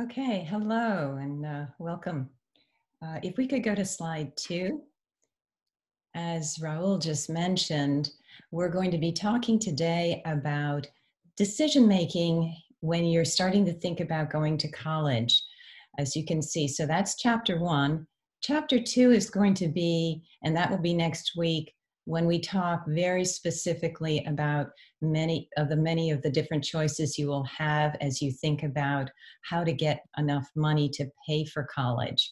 Okay, hello and welcome. If we could go to slide 2, as Raul just mentioned, we're going to be talking today about decision making when you're starting to think about going to college, as you can see. So that's chapter 1. Chapter 2 is going to be, and that will be next week, when we talk very specifically about many of the different choices you will have as you think about how to get enough money to pay for college.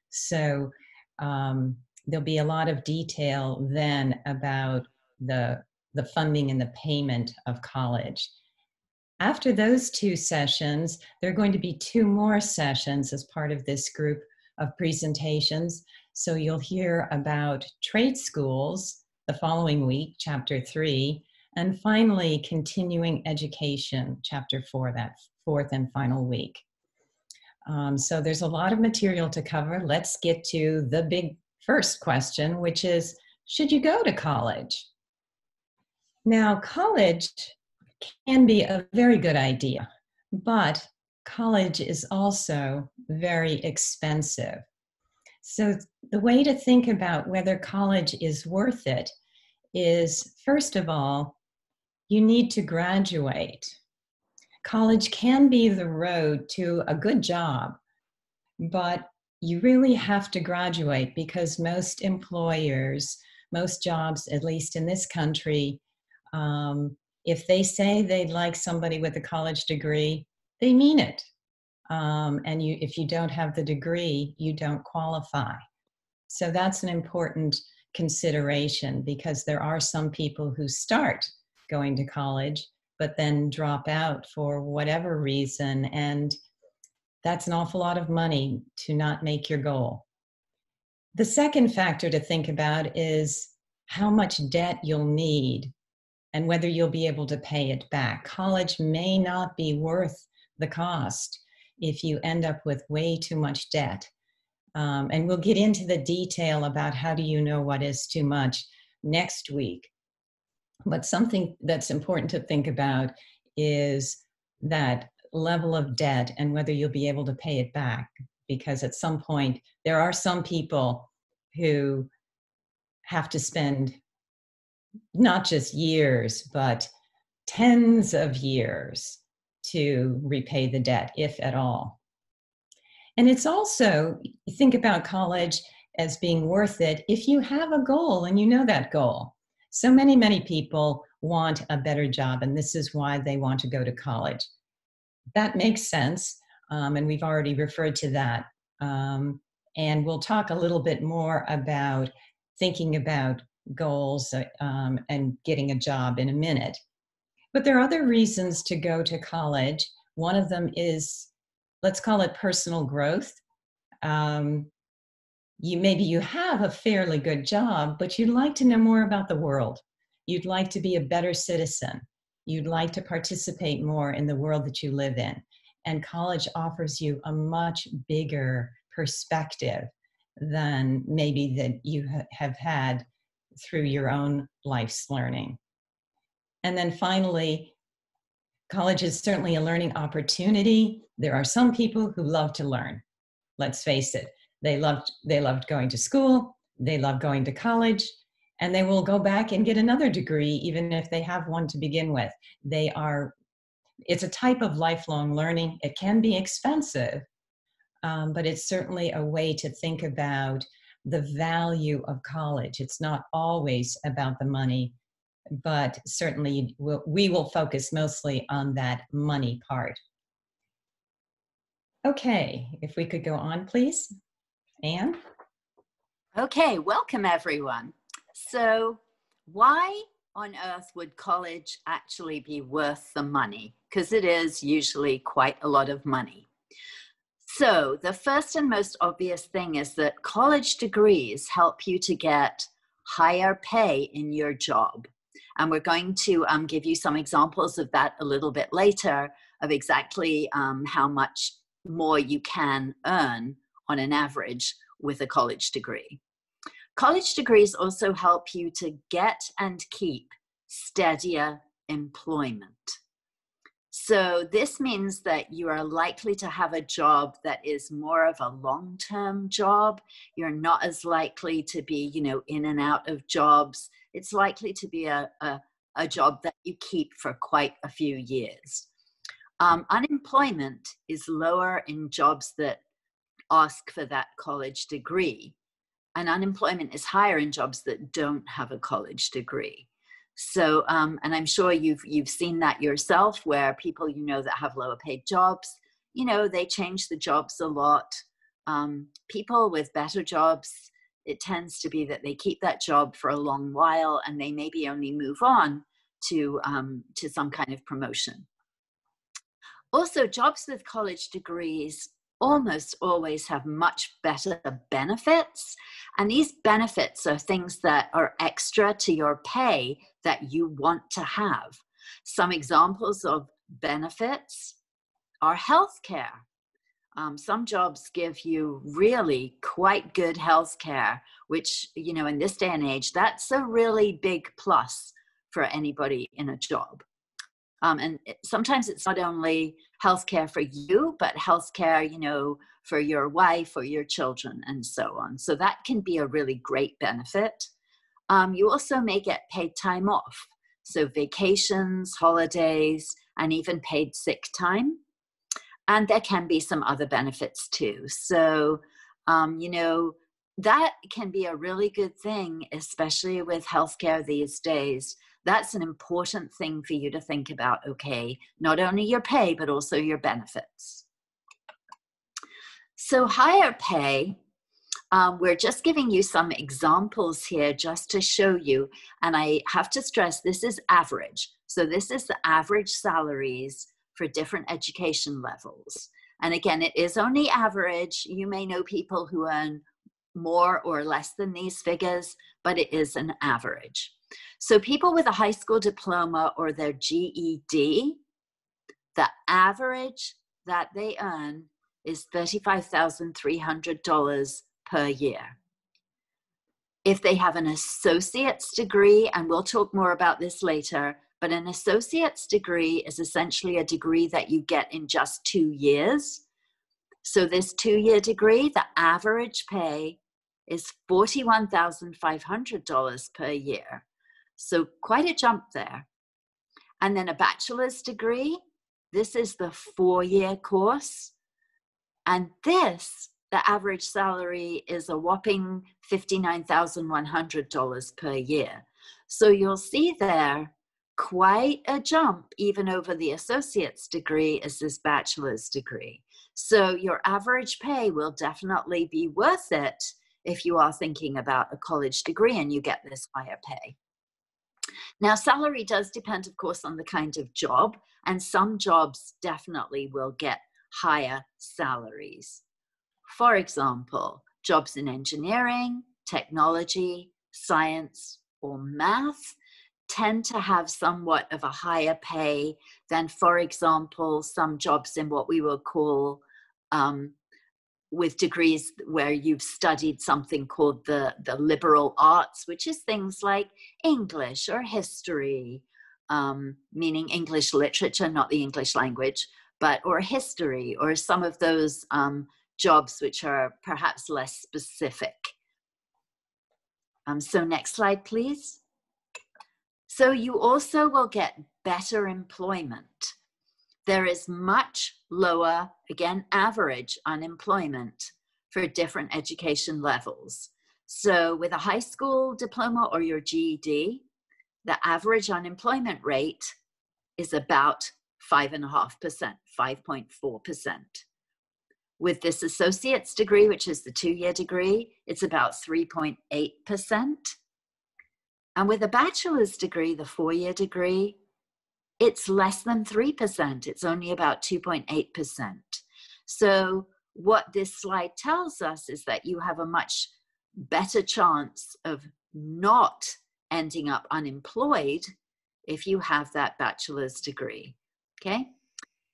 So there'll be a lot of detail then about the funding and the payment of college. After those 2 sessions, there are going to be 2 more sessions as part of this group of presentations. So you'll hear about trade schools the following week, chapter 3, and finally continuing education, chapter 4, that 4th and final week. So there's a lot of material to cover. Let's get to the big first question, which is, should you go to college? Now, college can be a very good idea, but college is also very expensive. So the way to think about whether college is worth it is, first of all, you need to graduate. College can be the road to a good job, but you really have to graduate because most employers, most jobs, at least in this country, if they say they'd like somebody with a college degree, they mean it. And if you don't have the degree, you don't qualify. So that's an important consideration because there are some people who start going to college, but then drop out for whatever reason. And that's an awful lot of money to not make your goal. The second factor to think about is how much debt you'll need and whether you'll be able to pay it back. College may not be worth the cost if you end up with way too much debt. And we'll get into the detail about how do you know what is too much next week. But something that's important to think about is that level of debt and whether you'll be able to pay it back. Because at some point, there are some people who have to spend not just years, but tens of years to repay the debt, if at all. And it's also, think about college as being worth it if you have a goal and you know that goal. So many people want a better job, and this is why they want to go to college. That makes sense, and we've already referred to that. And we'll talk a little bit more about thinking about goals and getting a job in a minute. But there are other reasons to go to college. One of them is, let's call it personal growth. Maybe you have a fairly good job, but you'd like to know more about the world. You'd like to be a better citizen. You'd like to participate more in the world that you live in. And college offers you a much bigger perspective than maybe that you have had through your own life's learning. And then finally, college is certainly a learning opportunity. There are some people who love to learn. Let's face it. They loved going to school. They love going to college. And they will go back and get another degree, even if they have one to begin with. It's a type of lifelong learning. It can be expensive, but it's certainly a way to think about the value of college. It's not always about the money, but certainly we will focus mostly on that money part. Okay, if we could go on, please. Anne? Okay, welcome everyone. So why on earth would college actually be worth the money? Because it is usually quite a lot of money. So the first and most obvious thing is that college degrees help you to get higher pay in your job. And we're going to give you some examples of that a little bit later of exactly how much more you can earn on an average with a college degree. College degrees also help you to get and keep steadier employment. So this means that you are likely to have a job that is more of a long-term job. You're not as likely to be, in and out of jobs. It's likely to be a job that you keep for quite a few years. Unemployment is lower in jobs that ask for that college degree, and unemployment is higher in jobs that don't have a college degree. So, and I'm sure you've seen that yourself, where people that have lower paid jobs, they change the jobs a lot. People with better jobs, it tends to be that they keep that job for a long while, and they maybe only move on to some kind of promotion. Also, jobs with college degrees almost always have much better benefits. And these benefits are things that are extra to your pay that you want to have. Some examples of benefits are healthcare. Some jobs give you really quite good healthcare, which, in this day and age, that's a really big plus for anybody in a job. And sometimes it's not only healthcare for you, but healthcare, for your wife or your children and so on. So that can be a really great benefit. You also may get paid time off. So vacations, holidays, and even paid sick time. And there can be some other benefits too. So, that can be a really good thing, especially with healthcare these days. That's an important thing for you to think about, okay? Not only your pay, but also your benefits. So higher pay, we're just giving you some examples here just to show you. And I have to stress, this is average. So this is the average salaries for different education levels. And again, it is only average. You may know people who earn more or less than these figures, but it is an average. So people with a high school diploma or their GED, the average that they earn is $35,300 per year. If they have an associate's degree, and we'll talk more about this later, but an associate's degree is essentially a degree that you get in just 2 years. So this 2-year degree, the average pay is $41,500 per year. So quite a jump there. And then a bachelor's degree, this is the 4-year course. And this, the average salary is a whopping $59,100 per year. So you'll see there quite a jump even over the associate's degree as this bachelor's degree. So your average pay will definitely be worth it if you are thinking about a college degree and you get this higher pay. Now, salary does depend, of course, on the kind of job, and some jobs definitely will get higher salaries. For example, jobs in engineering, technology, science, or math tend to have somewhat of a higher pay than, for example, some jobs in what we will call with degrees where you've studied something called the liberal arts, which is things like English or history, meaning English literature, not the English language, or history, or some of those jobs which are perhaps less specific. So next slide, please. So you also will get better employment. There is much lower, again, average unemployment for different education levels. So with a high school diploma or your GED, the average unemployment rate is about 5.5%, 5.4%. With this associate's degree, which is the 2-year degree, it's about 3.8%. And with a bachelor's degree, the 4-year degree, it's less than 3%. It's only about 2.8%. So what this slide tells us is that you have a much better chance of not ending up unemployed if you have that bachelor's degree, okay?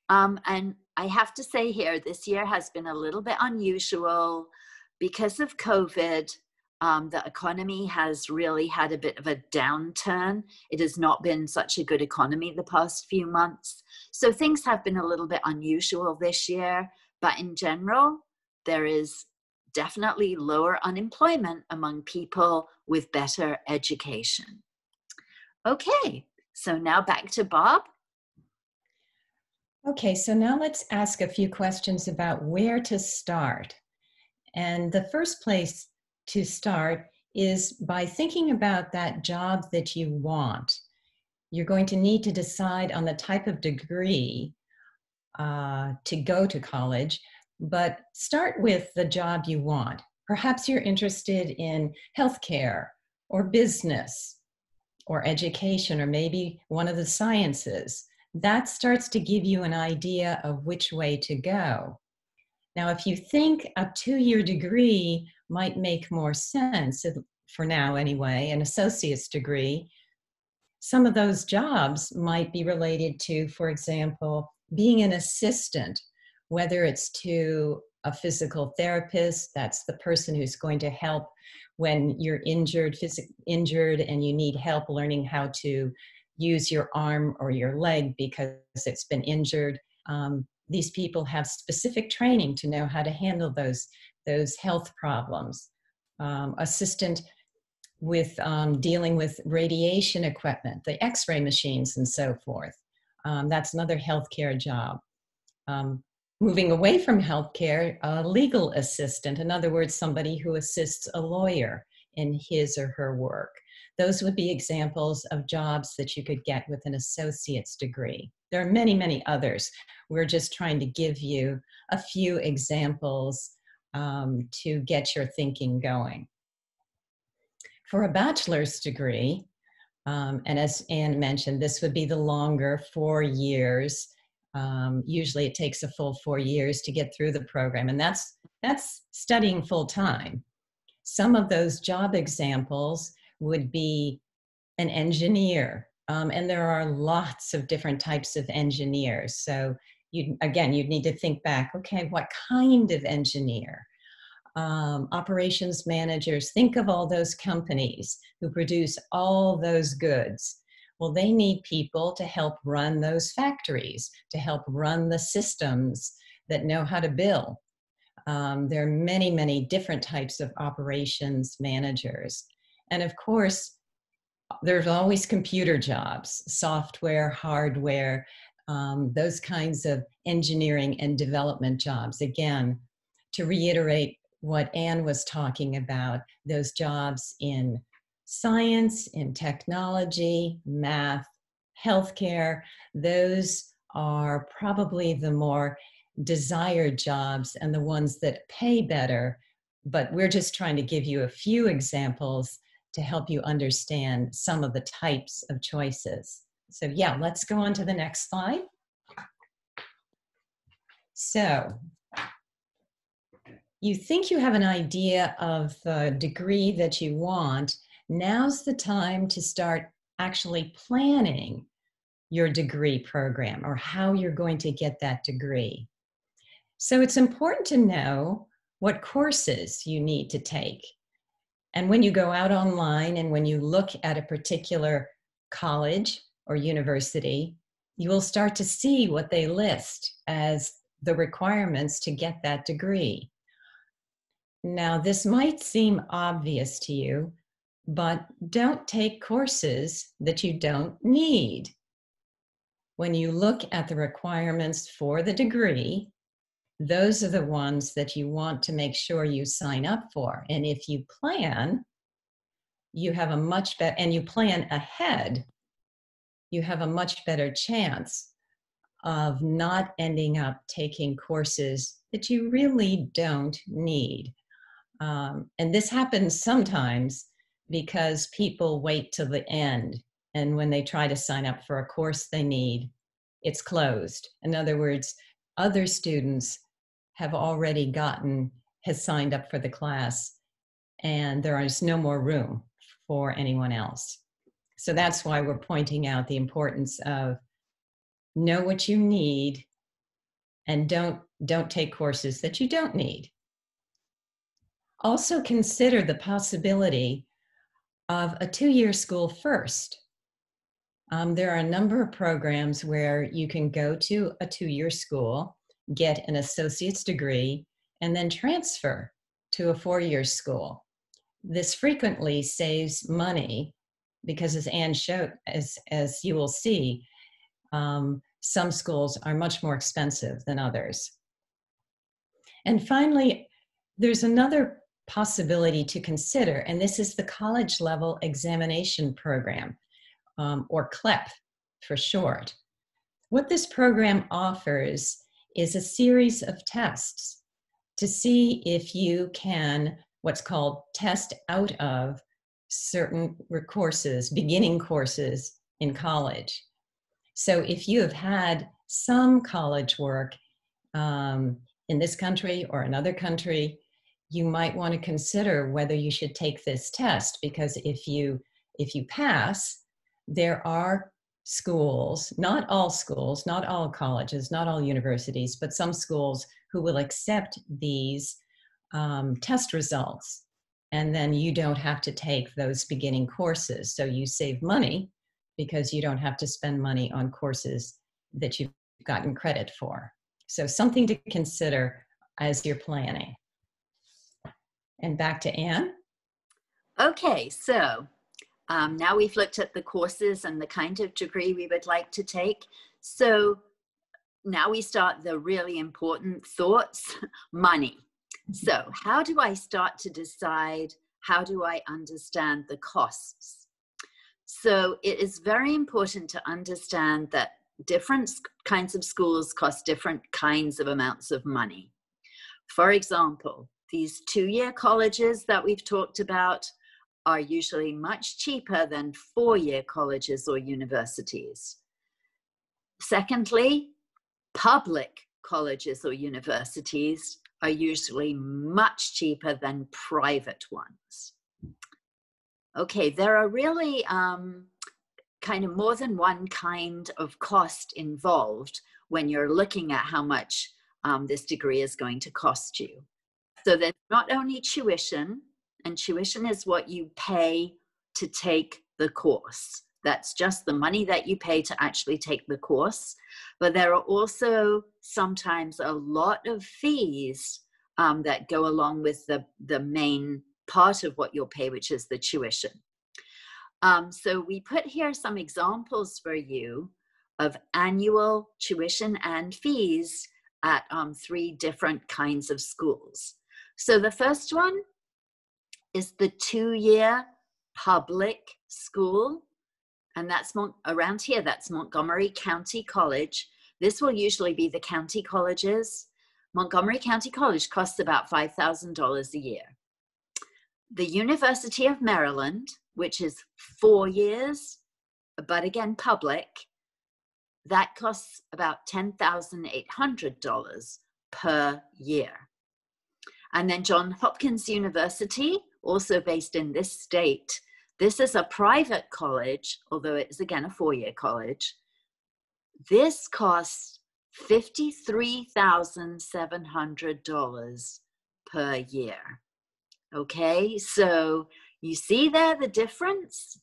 And I have to say here, this year has been a little bit unusual because of COVID. The economy has really had a bit of a downturn. It has not been such a good economy the past few months. So things have been a little bit unusual this year, but in general, there is definitely lower unemployment among people with better education. Okay, so now back to Bob. Okay, so now let's ask a few questions about where to start. And the first place to start is by thinking about that job that you want. You're going to need to decide on the type of degree to go to college, but start with the job you want. Perhaps you're interested in healthcare or business or education or maybe one of the sciences. That starts to give you an idea of which way to go. Now, if you think a 2-year degree might make more sense, for now anyway, an associate's degree, some of those jobs might be related to, for example, being an assistant, whether it's to a physical therapist, that's the person who's going to help when you're injured and you need help learning how to use your arm or your leg because it's been injured. These people have specific training to know how to handle those health problems. Assistant with dealing with radiation equipment, the X-ray machines and so forth. That's another healthcare job. Moving away from healthcare, a legal assistant, in other words, somebody who assists a lawyer in his or her work. Those would be examples of jobs that you could get with an associate's degree. There are many, many others. We're just trying to give you a few examples to get your thinking going. For a bachelor's degree, and as Anne mentioned, this would be the longer 4 years. Usually it takes a full 4 years to get through the program, and that's studying full time. Some of those job examples would be an engineer, and there are lots of different types of engineers. So you'd need to think back, okay, what kind of engineer? Operations managers, think of all those companies who produce all those goods. Well, they need people to help run those factories, to help run the systems that know how to bill. There are many, many different types of operations managers. And of course, there's always computer jobs, software, hardware, those kinds of engineering and development jobs. Again, to reiterate what Anne was talking about, those jobs in science, in technology, math, healthcare, those are probably the more desired jobs and the ones that pay better. But we're just trying to give you a few examples to help you understand some of the types of choices. So yeah, let's go on to the next slide. So you think you have an idea of the degree that you want. Now's the time to start actually planning your degree program or how you're going to get that degree. So it's important to know what courses you need to take. And when you go out online and when you look at a particular college or university, you will start to see what they list as the requirements to get that degree. Now, this might seem obvious to you, but don't take courses that you don't need. When you look at the requirements for the degree, those are the ones that you want to make sure you sign up for. And if you plan, you have a much better, and you plan ahead, you have a much better chance of not ending up taking courses that you really don't need. And this happens sometimes because people wait till the end. And when they try to sign up for a course they need, it's closed. In other words, other students have already has signed up for the class, and there is no more room for anyone else. So that's why we're pointing out the importance of know what you need and don't take courses that you don't need. Also consider the possibility of a 2-year school first. There are a number of programs where you can go to a 2-year school, get an associate's degree, and then transfer to a 4-year school. This frequently saves money because, as Anne showed, as you will see, some schools are much more expensive than others. And finally, there's another possibility to consider, and this is the college level examination program, or CLEP for short. What this program offers is a series of tests to see if you can, what's called, test out of certain courses, beginning courses in college. So if you have had some college work in this country or another country, you might want to consider whether you should take this test, because if you pass, there are schools, not all colleges, not all universities, but some schools who will accept these test results. And then you don't have to take those beginning courses. So you save money because you don't have to spend money on courses that you've gotten credit for. So something to consider as you're planning. And back to Anne. Okay, so now we've looked at the courses and the kind of degree we would like to take. So now we start the really important thoughts, money. So how do I start to decide? How do I understand the costs? So it is very important to understand that different kinds of schools cost different kinds of amounts of money. For example, these 2-year colleges that we've talked about are usually much cheaper than 4-year colleges or universities. Secondly, public colleges or universities are usually much cheaper than private ones. Okay, there are really kind of more than one kind of cost involved when you're looking at how much this degree is going to cost you. So there's not only tuition, and tuition is what you pay to take the course. That's just the money that you pay to actually take the course. But there are also sometimes a lot of fees that go along with the main part of what you'll pay, which is the tuition. So we put here some examples for you of annual tuition and fees at 3 different kinds of schools. So the first one is the 2-year public school, and that's around here, that's Montgomery County College. This will usually be the county colleges. Montgomery County College costs about $5,000 a year. The University of Maryland, which is 4 years, but again public, that costs about $10,800 per year. And then Johns Hopkins University, also based in this state, this is a private college, although it is again a 4-year college. This costs $53,700 per year. Okay, so you see there the difference?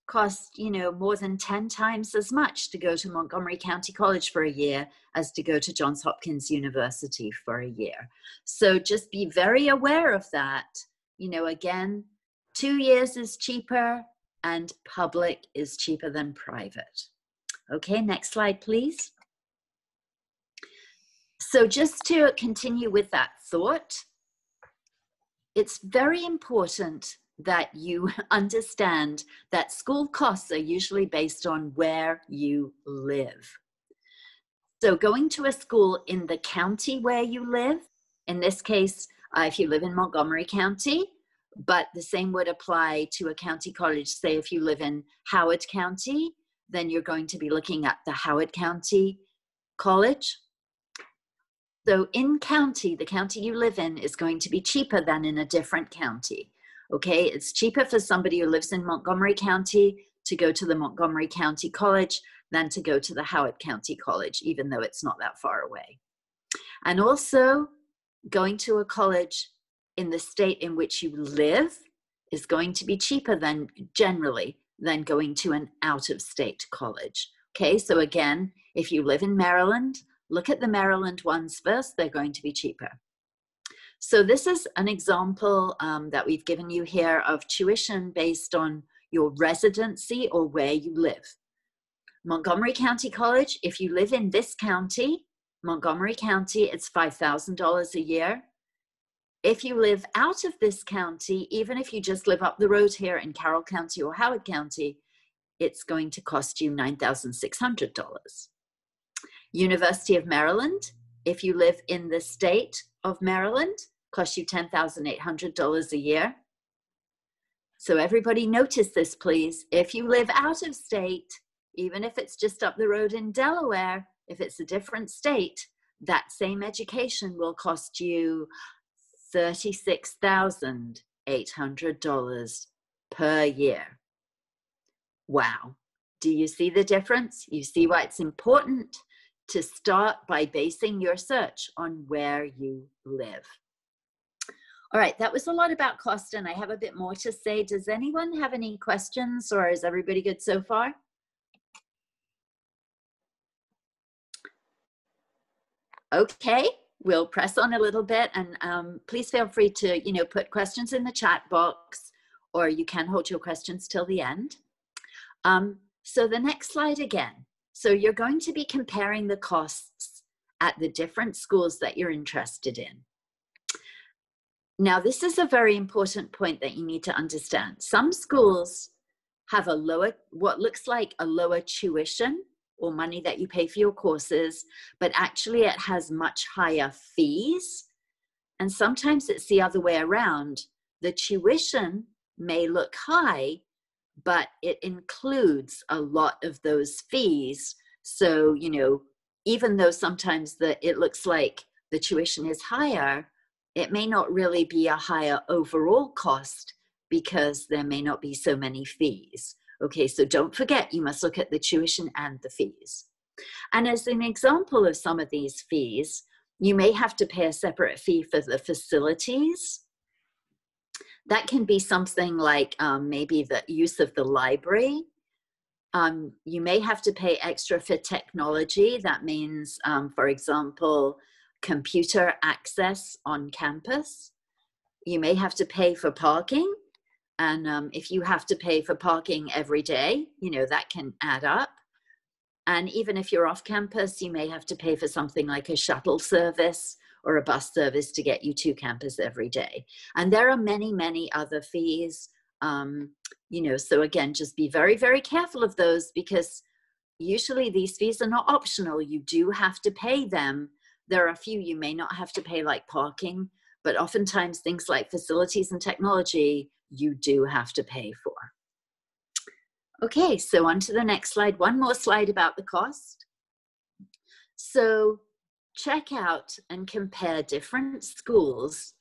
Costs, more than 10 times as much to go to Montgomery County College for a year as to go to Johns Hopkins University for a year. So just be very aware of that. Again, 2 years is cheaper and public is cheaper than private. Okay, next slide, please. So just to continue with that thought, it's very important that you understand that school costs are usually based on where you live. So going to a school in the county where you live, in this case, if you live in Montgomery County, but the same would apply to a county college. Say if you live in Howard County, then you're going to be looking at the Howard County College. So in county, the county you live in is going to be cheaper than in a different county. Okay, it's cheaper for somebody who lives in Montgomery County to go to the Montgomery County College than to go to the Howard County College, even though it's not that far away. And also, going to a college in the state in which you live is going to be cheaper than than going to an out-of-state college. Okay, so again, if you live in Maryland, look at the Maryland ones first. They're going to be cheaper. So this is an example that we've given you here of tuition based on your residency or where you live. Montgomery County College, if you live in this county, Montgomery County, it's $5,000 a year. If you live out of this county, even if you just live up the road here in Carroll County or Howard County, it's going to cost you $9,600. University of Maryland, if you live in the state of Maryland, costs you $10,800 a year. So everybody notice this, please. If you live out of state, even if it's just up the road in Delaware, if it's a different state, that same education will cost you $36,800 per year. Wow. Do you see the difference? You see why it's important to start by basing your search on where you live. All right, that was a lot about cost, and I have a bit more to say. Does anyone have any questions, or is everybody good so far? Okay, we'll press on a little bit, and please feel free to, put questions in the chat box, or you can hold your questions till the end. So the next slide again. So you're going to be comparing the costs at the different schools that you're interested in. Now, this is a very important point that you need to understand. Some schools have what looks like a lower tuition or money that you pay for your courses, but actually it has much higher fees. And sometimes it's the other way around. The tuition may look high, but it includes a lot of those fees. So, even though sometimes it looks like the tuition is higher, it may not really be a higher overall cost because there may not be so many fees. Okay, so don't forget, you must look at the tuition and the fees. And as an example of some of these fees, you may have to pay a separate fee for the facilities. That can be something like maybe the use of the library. You may have to pay extra for technology. That means, for example, computer access on campus. You may have to pay for parking. And if you have to pay for parking every day, that can add up. And even if you're off campus, you may have to pay for something like a shuttle service or a bus service to get you to campus every day. And there are many, many other fees. So again, just be very, very careful of those, because usually these fees are not optional. You do have to pay them. There are a few you may not have to pay, like parking, but oftentimes things like facilities and technology, you do have to pay for. Okay, so on to the next slide. One more slide about the cost. So check out and compare different schools,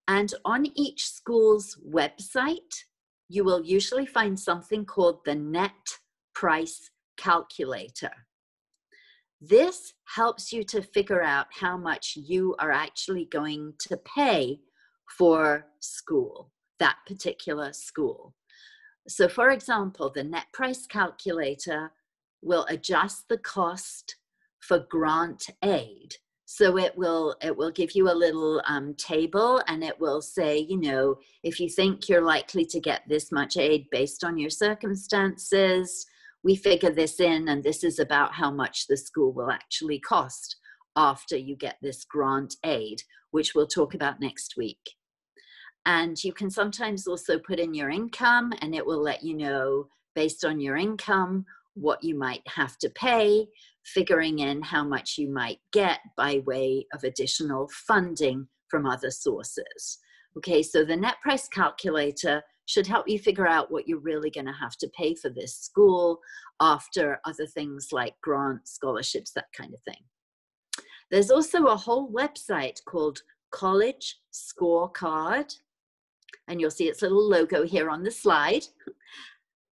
and on each school's website, you will usually find something called the net price calculator. This helps you to figure out how much you are actually going to pay for school, that particular school. So for example, the net price calculator will adjust the cost for grant aid. So it will give you a little table, and it will say, if you think you're likely to get this much aid based on your circumstances, we figure this in, and this is about how much the school will actually cost after you get this grant aid, which we'll talk about next week. And you can sometimes also put in your income, and it will let you know, based on your income, what you might have to pay, figuring in how much you might get by way of additional funding from other sources. Okay, so the net price calculator should help you figure out what you're really going to have to pay for this school after other things like grants, scholarships, that kind of thing. There's also a whole website called College Scorecard, and you'll see its little logo here on the slide.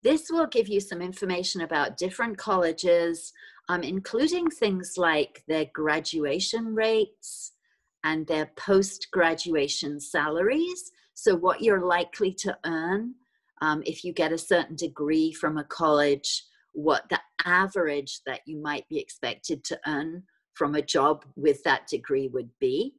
This will give you some information about different colleges, including things like their graduation rates and their post-graduation salaries. So what you're likely to earn if you get a certain degree from a college, what the average that you might be expected to earn from a job with that degree would be.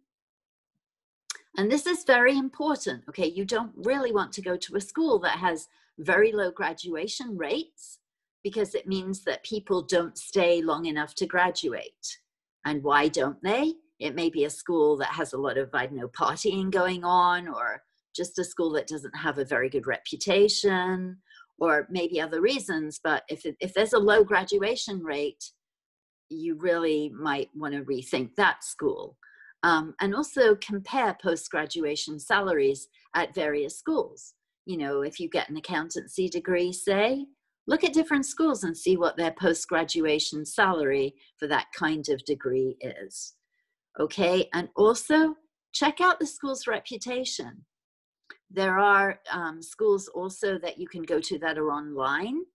And this is very important, okay? You don't really want to go to a school that has very low graduation rates, because it means that people don't stay long enough to graduate. And why don't they? It may be a school that has a lot of, I don't know, partying going on, or just a school that doesn't have a very good reputation, or maybe other reasons. But if there's a low graduation rate, you really might want to rethink that school. And also compare post-graduation salaries at various schools. You know, if you get an accountancy degree, say, look at different schools and see what their post-graduation salary for that kind of degree is. Okay, and also check out the school's reputation. There are schools also that you can go to that are online.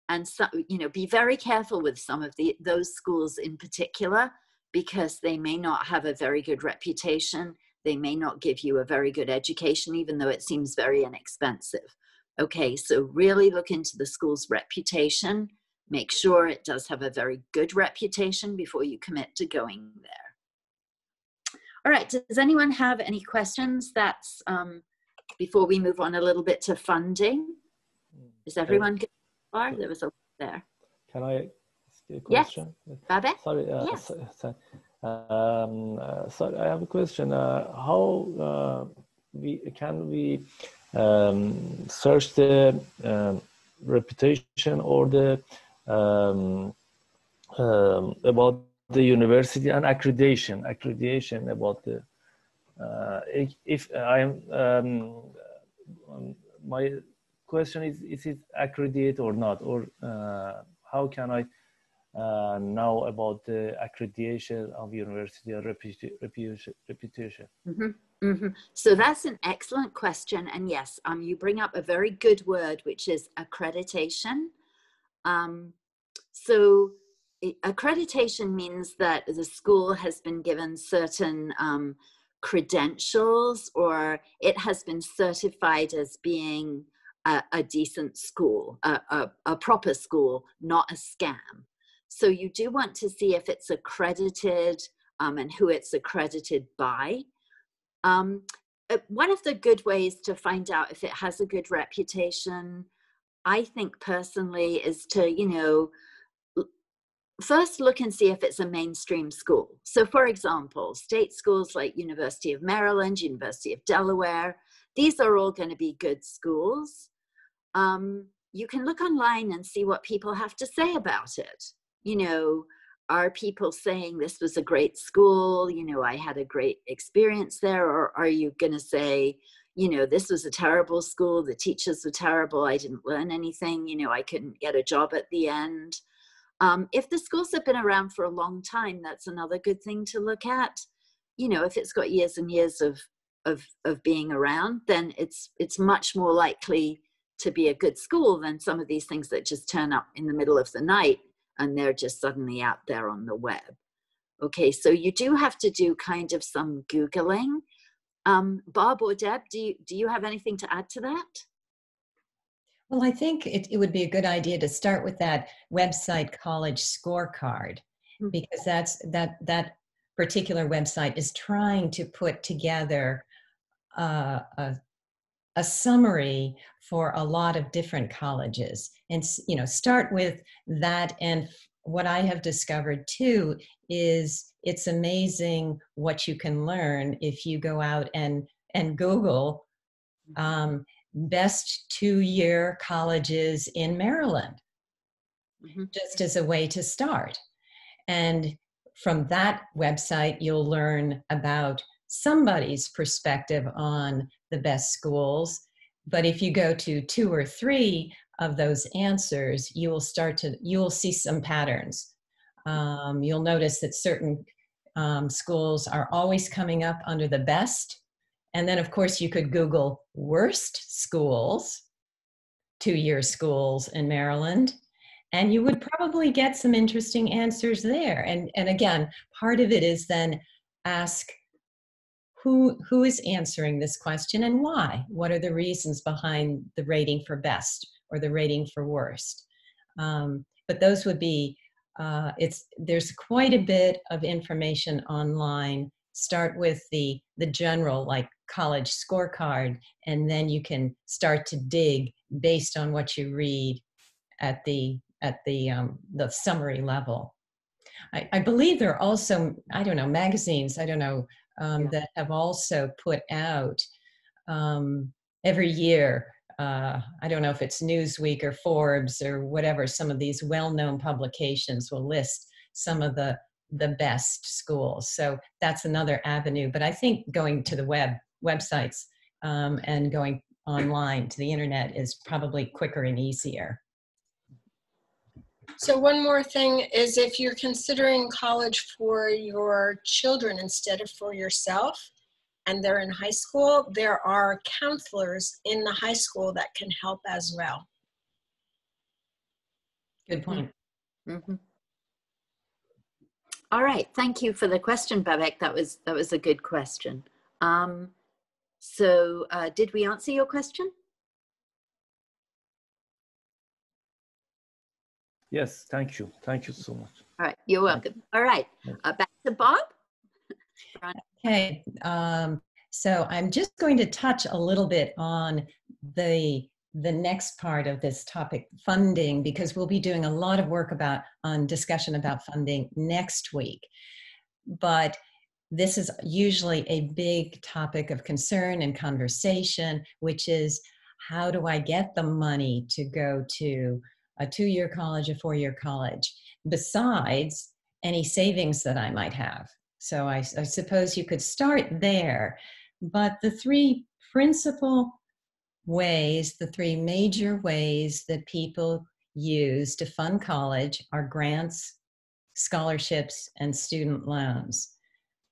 And so, you know, be very careful with some of those schools in particular, because they may not have a very good reputation. They may not give you a very good education, even though it seems very inexpensive. Okay, so really look into the school's reputation. Make sure it does have a very good reputation before you commit to going there. All right, does anyone have any questions? That's before we move on a little bit to funding. Is everyone good? There was a there. Can I ask a question? Yes, Babette? Sorry, yes. Sorry, I have a question. How can we search the reputation or the about the university and accreditation about the if I'm my question is it accredited or not, or how can I know about the accreditation of university or reputation? Mm-hmm, mm-hmm. So that's an excellent question, and yes, you bring up a very good word, which is accreditation. So accreditation means that the school has been given certain credentials, or it has been certified as being a decent school, a proper school, not a scam. So you do want to see if it's accredited and who it's accredited by. One of the good ways to find out if it has a good reputation, I think personally, is to, you know, first look and see if it's a mainstream school. So for example, state schools like University of Maryland, University of Delaware, these are all going to be good schools. You can look online and see what people have to say about it. You know, are people saying this was a great school? You know, I had a great experience there. Or are you going to say, you know, this was a terrible school, the teachers were terrible, I didn't learn anything, you know, I couldn't get a job at the end. If the schools have been around for a long time, that's another good thing to look at. You know, if it's got years and years of being around, then it's much more likely to be a good school than some of these things that just turn up in the middle of the night and they're just suddenly out there on the web. Okay, so you do have to do kind of some Googling. Bob or Deb, do you have anything to add to that? Well, I think it would be a good idea to start with that website, College Scorecard, because that particular website is trying to put together a summary for a lot of different colleges, and you know, start with that. And what I have discovered too is it's amazing what you can learn if you go out and Google best 2-year colleges in Maryland, just as a way to start. And from that website, you'll learn about somebody's perspective on the best schools. But if you go to 2 or 3 of those answers, you'll see some patterns. You'll notice that certain schools are always coming up under the best. And then, of course, you could Google worst schools, 2-year schools in Maryland, and you would probably get some interesting answers there. And again, part of it is then ask who is answering this question and why? What are the reasons behind the rating for best or the rating for worst? But those would be, there's quite a bit of information online. Start with the general, like college scorecard, and then you can start to dig based on what you read at the summary level. I believe there are also, I don't know, magazines, I don't know, that have also put out every year, I don't know if it's Newsweek or Forbes or whatever, some of these well-known publications will list some of the best schools. So that's another avenue. But I think going to the websites and going online to the internet is probably quicker and easier. So one more thing is, if you're considering college for your children instead of for yourself, and they're in high school, there are counselors in the high school that can help as well. Good point. Mm-hmm. All right, thank you for the question, Babek. That was a good question. So did we answer your question? Yes, thank you. Thank you so much. All right, you're welcome. All right, back to Bob. Okay, so I'm just going to touch a little bit on the next part of this topic, funding, because we'll be doing a lot of work on discussion about funding next week. But this is usually a big topic of concern and conversation, which is, how do I get the money to go to a 2-year college, a 4-year college, besides any savings that I might have? So I suppose you could start there. But the three principal ways, the three major ways that people use to fund college are grants, scholarships, and student loans.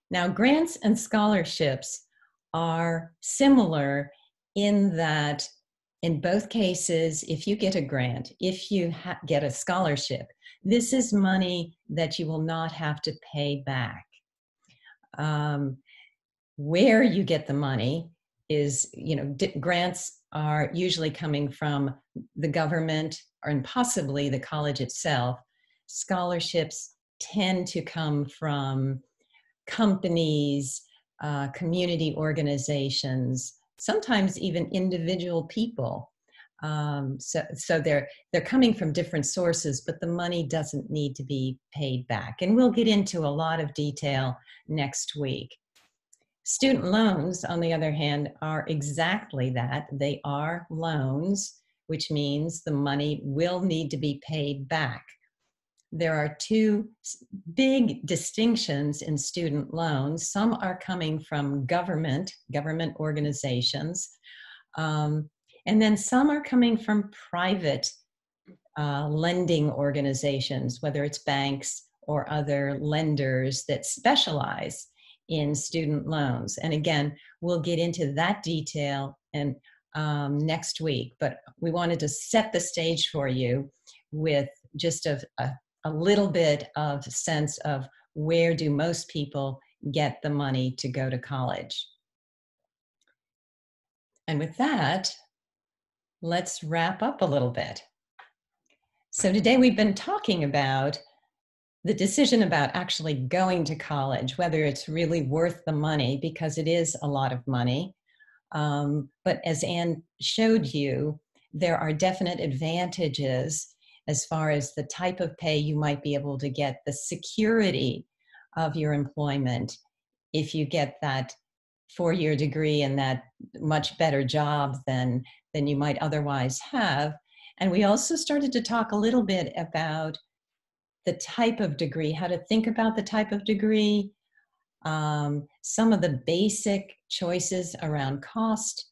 Now, grants and scholarships are similar in that in both cases, if you get a grant, if you get a scholarship, this is money that you will not have to pay back. Where you get the money is, grants are usually coming from the government and possibly the college itself. Scholarships tend to come from companies, community organizations, sometimes even individual people. So they're coming from different sources, but the money doesn't need to be paid back. And we'll get into a lot of detail next week. Student loans, on the other hand, are exactly that. They are loans, which means the money will need to be paid back. There are two big distinctions in student loans. Some are coming from government organizations, and then some are coming from private lending organizations, whether it's banks or other lenders that specialize in student loans. And again, we'll get into that detail and next week, but we wanted to set the stage for you with just a little bit of sense of where do most people get the money to go to college. And with that, let's wrap up a little bit. So today we've been talking about the decision about actually going to college, whether it's really worth the money, because it is a lot of money. But as Anne showed you, there are definite advantages as far as the type of pay you might be able to get, the security of your employment if you get that 4-year degree and that much better job than you might otherwise have. And we also started to talk a little bit about the type of degree, how to think about the type of degree, some of the basic choices around cost.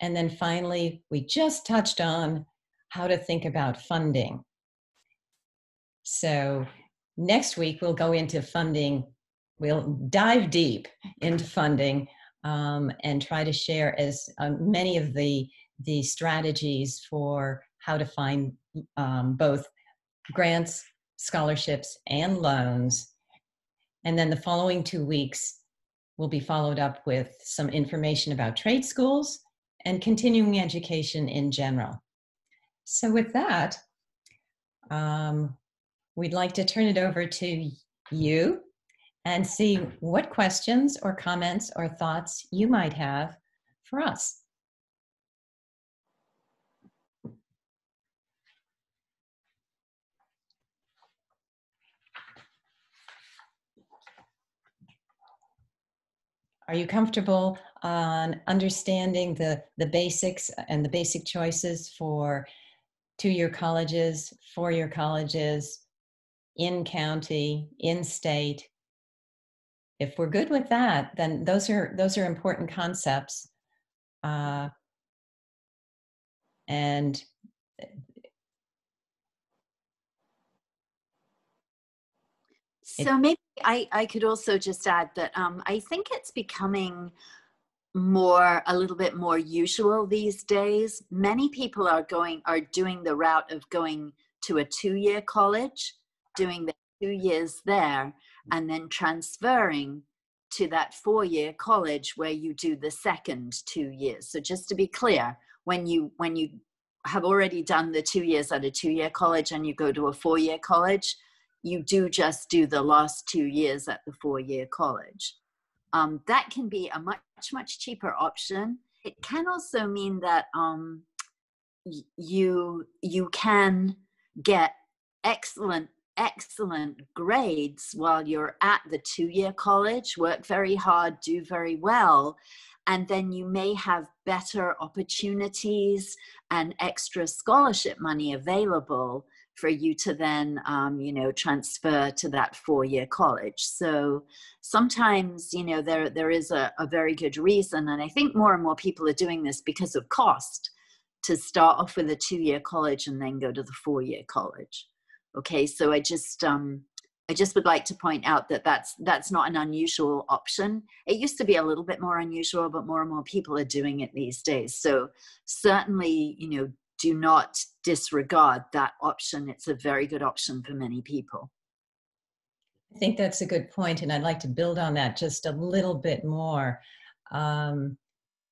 And then finally, we just touched on how to think about funding. So next week, we'll go into funding. We'll dive deep into funding and try to share as many of the strategies for how to find both grants, scholarships, and loans. And then the following 2 weeks, will be followed up with some information about trade schools and continuing education in general. So with that, we'd like to turn it over to you and see what questions or comments or thoughts you might have for us. Are you comfortable on understanding the basics and the basic choices for two-year colleges, four-year colleges, in county, in state? If we're good with that, then those are important concepts. And so maybe I could also just add that I think it's becoming a little bit more usual these days. Many people are doing the route of going to a two-year college, doing the 2 years there, and then transferring to that four-year college where you do the second 2 years. So just to be clear, when you have already done the 2 years at a two-year college and you go to a four-year college, you do just do the last 2 years at the four-year college. That can be a much cheaper option. It can also mean that you can get excellent grades while you're at the two-year college, work very hard, do very well, and then you may have better opportunities and extra scholarship money available for you to then, transfer to that four-year college. So sometimes, there is a very good reason, and I think more and more people are doing this because of cost, to start off with a two-year college and then go to the four-year college. Okay, so I just would like to point out that that's not an unusual option. It used to be a little bit more unusual, but more and more people are doing it these days. So certainly, do not disregard that option. It's a very good option for many people. I think that's a good point, and I'd like to build on that just a little bit more,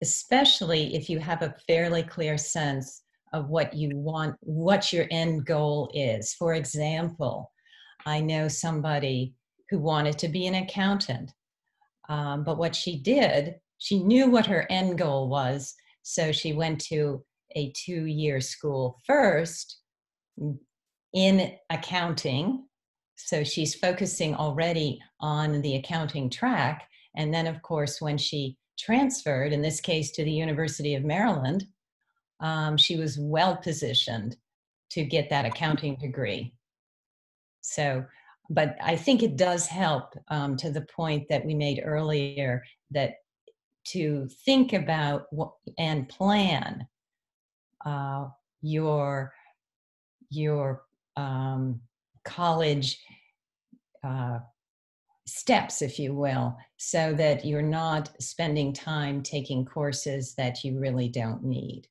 especially if you have a fairly clear sense of what you want, what your end goal is. For example, I know somebody who wanted to be an accountant, but what she did, she knew what her end goal was, so she went to a two-year school first in accounting. So she's focusing already on the accounting track. And then, of course, when she transferred, in this case to the University of Maryland, she was well positioned to get that accounting degree. So, but I think it does help to the point that we made earlier, that to think about and plan your college steps, if you will, so that you're not spending time taking courses that you really don't need.